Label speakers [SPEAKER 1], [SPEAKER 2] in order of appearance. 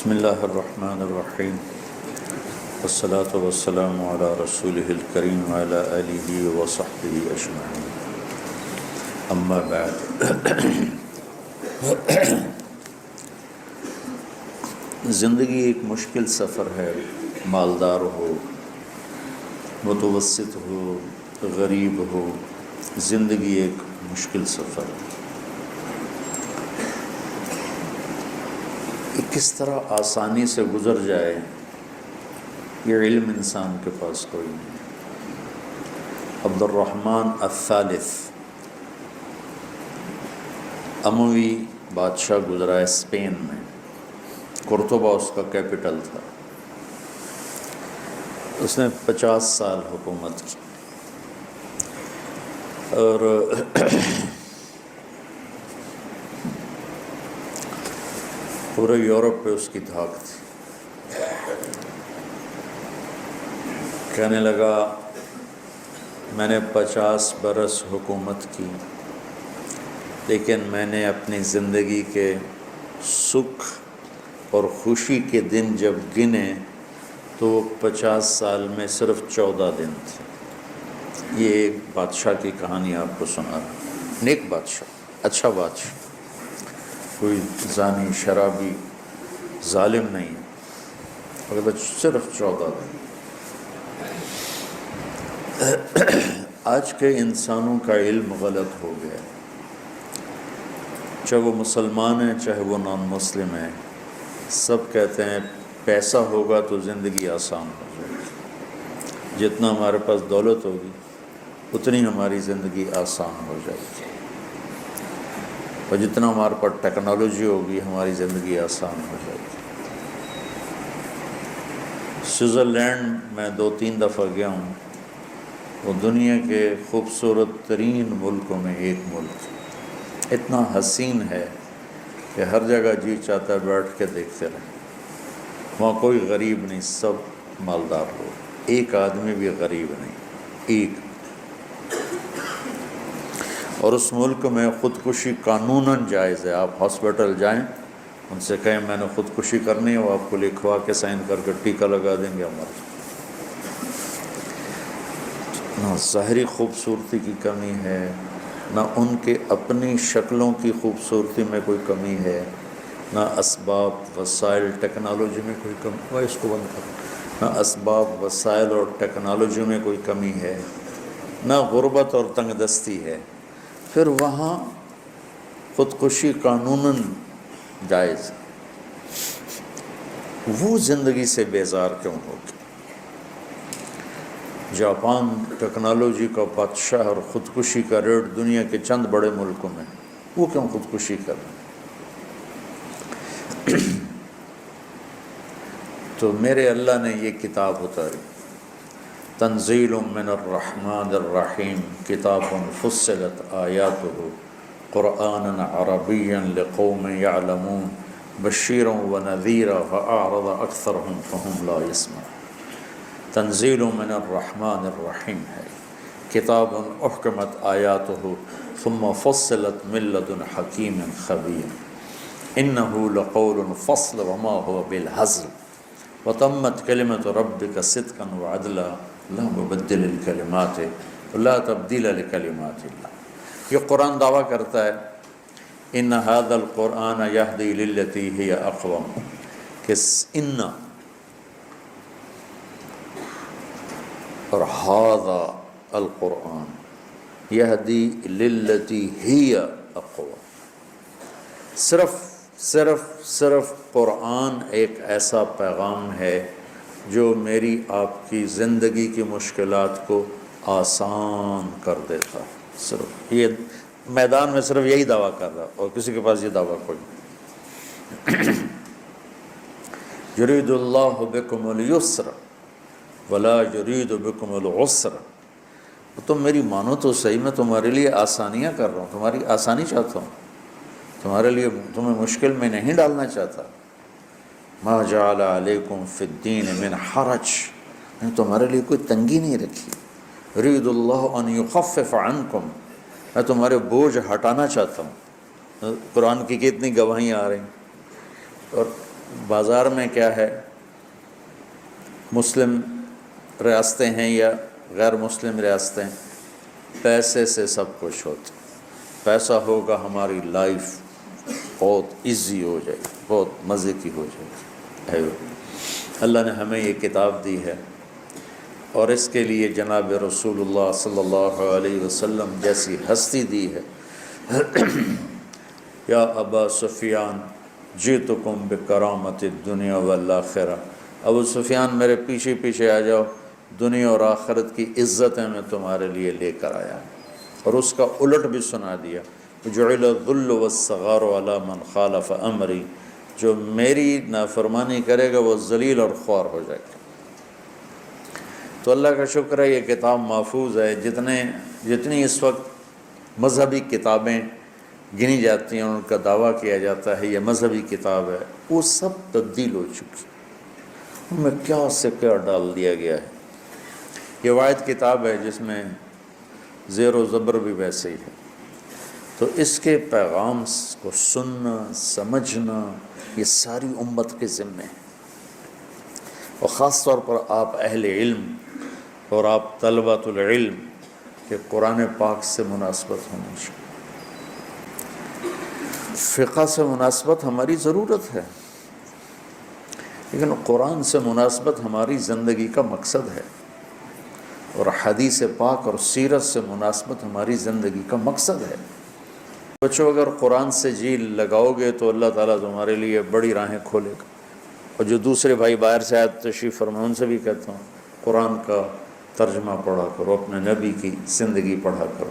[SPEAKER 1] بسم اللہ الرحمن الرحیم والصلاة والسلام علی رسولہ الکریم وعلی آلہ وصحبہ اجمعین، اما بعد۔ زندگی ایک مشکل سفر ہے، مالدار ہو، متوسط ہو، غریب ہو، زندگی ایک مشکل سفر ہے۔ کس طرح آسانی سے گزر جائے یہ علم انسان کے پاس کوئی نہیں۔ عبد الرحمن الثالث اموی بادشاہ گزرا ہے اسپین میں، قرطبہ اس کا کیپٹل تھا۔ اس نے 50 سال حکومت کی اور پورے یورپ پہ اس کی دھاک تھی۔ کہنے لگا میں نے 50 برس حکومت کی، لیکن میں نے اپنی زندگی کے سکھ اور خوشی کے دن جب گنے تو 50 سال میں صرف 14 دن تھے۔ یہ ایک بادشاہ کی کہانی آپ کو سنا رہا ہوں، نیک بادشاہ، اچھا بادشاہ، کوئی زانی شرابی ظالم نہیں، مگر صرف 14 دن۔ آج کے انسانوں کا علم غلط ہو گیا، چاہے وہ مسلمان ہیں چاہے وہ نان مسلم ہیں، سب کہتے ہیں پیسہ ہوگا تو زندگی آسان ہو جائے گی، جتنا ہمارے پاس دولت ہوگی اتنی ہماری زندگی آسان ہو جائے گی، اور جتنا ہمارے پاس ٹیکنالوجی ہوگی ہماری زندگی آسان ہو جائے گی۔ سوئٹزرلینڈ میں 2-3 دفعہ گیا ہوں، وہ دنیا کے خوبصورت ترین ملکوں میں ایک ملک، اتنا حسین ہے کہ ہر جگہ جی چاہتا ہے بیٹھ کے دیکھتے رہیں۔ وہاں کوئی غریب نہیں، سب مالدار لوگ، ایک آدمی بھی غریب نہیں، ایک۔ اور اس ملک میں خودکشی قانوناً جائز ہے۔ آپ ہاسپٹل جائیں، ان سے کہیں میں نے خودکشی کرنی ہے، وہ آپ کو لکھوا کے سائن کر کے ٹیکہ لگا دیں گے، ہمارے نہ ظاہری خوبصورتی کی کمی ہے، نہ ان کے اپنی شکلوں کی خوبصورتی میں کوئی کمی ہے، نہ اسباب وسائل ٹیکنالوجی میں کوئی کمی، اس کو بند کرو، نہ اسباب وسائل اور ٹیکنالوجی میں کوئی کمی ہے، نہ غربت اور تنگ دستی ہے۔ پھر وہاں خودکشی قانوناً جائز ہے۔ وہ زندگی سے بیزار کیوں ہوگی؟ جاپان ٹیکنالوجی کا بادشاہ اور خودکشی کا ریٹ دنیا کے چند بڑے ملکوں میں، وہ کیوں خودکشی کر رہے ہیں؟ تو میرے اللہ نے یہ کتاب اتاری، تنزیل من الرحمن الرحیم، کتاب فصلت آیاتہ قرآنا عربیا لقوم یعلمون بشیرا ونذیرا فاعرض اکثرهم فهم لا یسمعون۔ تنزیل من الرحمن الرحیم ہے، کتاب احکمت آیاتہ ثم فصلت من لدن حکیم خبیر، انہ لقول فصل وما هو بالہزل وتمت کلمۃ ربک صدقا وعدلا لا مبدل لکلمات لا تبدیل لکلمات اللہ۔ یہ قرآن دعویٰ کرتا ہے ان ھذا القرآن یہدی للتی ہی اقوم، کہ ان اور ھذا القرآن یہدی للتی ہی اقوم، صرف قرآن ایک ایسا پیغام ہے جو میری آپ کی زندگی کی مشکلات کو آسان کر دیتا۔ صرف یہ میدان میں صرف یہی دعویٰ کر رہا، اور کسی کے پاس یہ دعویٰ کوئی نہیں۔ یرید اللہ بکم الیسر ولا یرید بکم العسر، تم میری مانو تو صحیح، میں تمہارے لیے آسانیاں کر رہا ہوں، تمہاری آسانی چاہتا ہوں، تمہارے لیے تمہیں مشکل میں نہیں ڈالنا چاہتا۔ ما جعل علیکم فی الدین من حرج، میں نے تمہارے لیے کوئی تنگی نہیں رکھی۔ یرید اللہ ان یخفف عنکم، میں تمہارے بوجھ ہٹانا چاہتا ہوں۔ قرآن کی کتنی گواہیاں آ رہی ہیں، اور بازار میں کیا ہے، مسلم ریاستیں ہیں یا غیر مسلم ریاستیں، پیسے سے سب کچھ ہوتا، پیسہ ہوگا ہماری لائف بہت ایزی ہو جائے گی، بہت مزے کی ہو جائے گی۔ اللہ نے ہمیں یہ کتاب دی ہے اور اس کے لیے جناب رسول اللہ صلی اللہ علیہ وسلم جیسی ہستی دی ہے۔ یا ابا سفیان جئتکم بکرامت الدنیا والآخرہ، ابو سفیان میرے پیچھے پیچھے آ جاؤ، دنیا اور آخرت کی عزتیں میں تمہارے لیے لے کر آیا۔ اور اس کا الٹ بھی سنا دیا، جعل الذل والصغار علی من خالف امری، جو میری نافرمانی کرے گا وہ ذلیل اور خوار ہو جائے گا۔ تو اللہ کا شکر ہے یہ کتاب محفوظ ہے۔ جتنی اس وقت مذہبی کتابیں گنی جاتی ہیں، ان کا دعویٰ کیا جاتا ہے یہ مذہبی کتاب ہے، وہ سب تبدیل ہو چکی، ان میں کیا سے کیا ڈال دیا گیا ہے۔ یہ واحد کتاب ہے جس میں زیر و زبر بھی ویسے ہی ہے۔ تو اس کے پیغام کو سننا سمجھنا یہ ساری امت کے ذمے ہے، اور خاص طور پر آپ اہل علم اور آپ طلبۃ العلم کہ قرآن پاک سے مناسبت ہونی چاہیے۔ فقہ سے مناسبت ہماری ضرورت ہے، لیکن قرآن سے مناسبت ہماری زندگی کا مقصد ہے، اور حدیث پاک اور سیرت سے مناسبت ہماری زندگی کا مقصد ہے۔ بچوں اگر قرآن سے جی لگاؤ گے تو اللہ تعالیٰ تمہارے لیے بڑی راہیں کھولے گا۔ اور جو دوسرے بھائی باہر سے آئے تشریف فرما، ان سے بھی کہتا ہوں قرآن کا ترجمہ پڑھا کرو، اپنے نبی کی زندگی پڑھا کرو۔